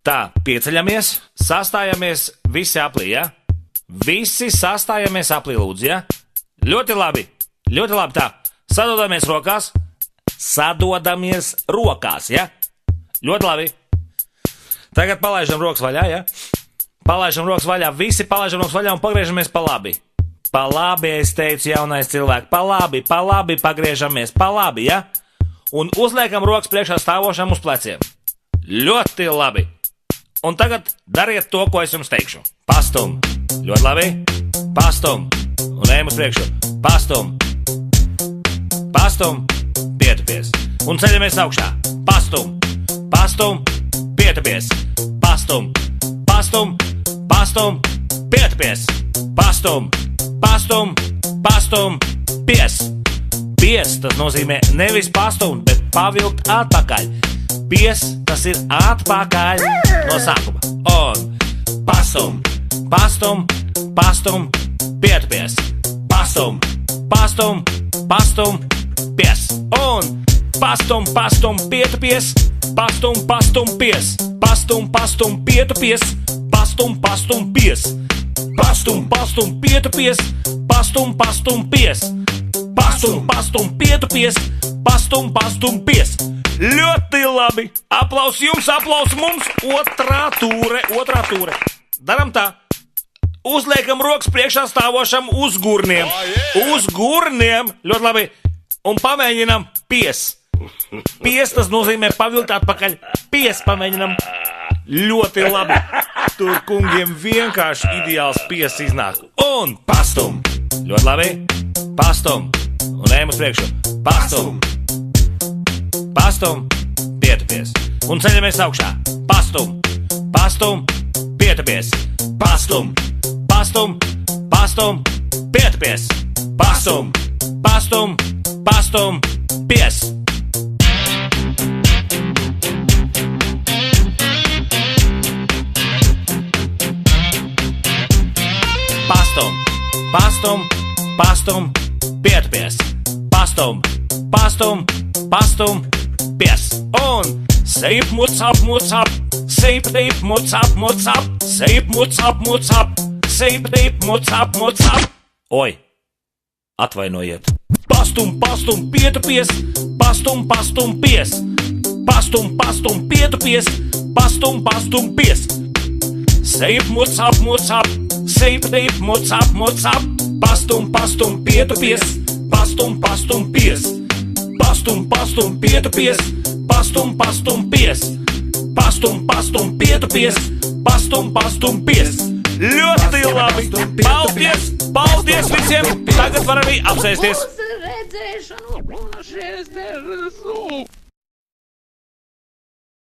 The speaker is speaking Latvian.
Tā, pieceļamies, sastājamies visi aplī, ja? Visi sastājamies aplī, lūdzu, ja? Ļoti labi, tā. Sadodamies rokās, ja? Ļoti labi. Tagad palaižam rokas vaļā, ja? Palaižam rokas vaļā, visi palaižam rokas vaļā un pagriežamies pa labi. Pa labi, es teicu, jaunais cilvēks, pa labi pagriežamies, pa labi, ja? Un uzliekam rokas priekšā stāvošam uz pleciem. Ļoti labi. Un tagad dariet to, ko es jums teikšu. Pastum. Ļoti labi. Pastum. Un ejam uz priekšu. Pastum. Pastum. Pietupies. Un ceļamies augšā. Pastum. Pastum. Pietupies. Pastum. Pastum. Pastum. Pietupies. Pastum. Pastum. Pastum. Pies. Pies, tas nozīmē nevis pastumt, bet pavilkt atpakaļ. Pies, tas ir atpakaļ no sākuma. Un pastum, pastum, pastum, pietupies. Pastum, pastum, pastum, pies. Un pastum, pastum, pietupies. Pastum, pastum, pies. Pastum, pastum, pietupies. Pastum, pastum, pies. Pastum, pastum, pietupies. Pastum, pastum, pies. Pastum, pastum, pietupies. Pastum, pastum, pies. Ļoti labi! Aplaus jums, aplaus mums! Otrā tūre. Daram tā. Uzliekam rokas priekšā stāvošam uz gurniem. Uz gurniem! Ļoti labi! Un pamēģinam pies. Pies, tas nozīmē pavilkt atpakaļ. Pies pamēģinam. Ļoti labi! Tur kungiem vienkārši ideāls pies iznāk. Un pastum! Ļoti labi! Pastum! Un ejam uz priekšu. Pastum! Pastum, pietupies. Un ceļamies augšā. Pastum, pastum, pietupies. Pastum, pastum, pastum, pietupies. Pastum, pastum, pastum, pies. Pastum, pastum, pastum, pietupies. Pastum, pastum, pastum, pies. Un seip, mucap, seip, teip, mucap, seip, mucap, seip, teip, mucap. Oi, atvainojiet. Pastum, pastum, pietupies. Pastum, pastum, pies. Pastum, pastum, pietupies. Pastum, pastum, pies. Seip, mucap, seip, teip, mucap. Pastum, pastum, pietupies. Pastum, pastum, pies. Pastum, pastum, pietupies. Pastum, pastum, pies. Pastum, pastum, pietupies. Pastum, pastum, pies. Ļoti labi! Paldies visiem! Tagad var arī apsēsties! Uz redzēšanu!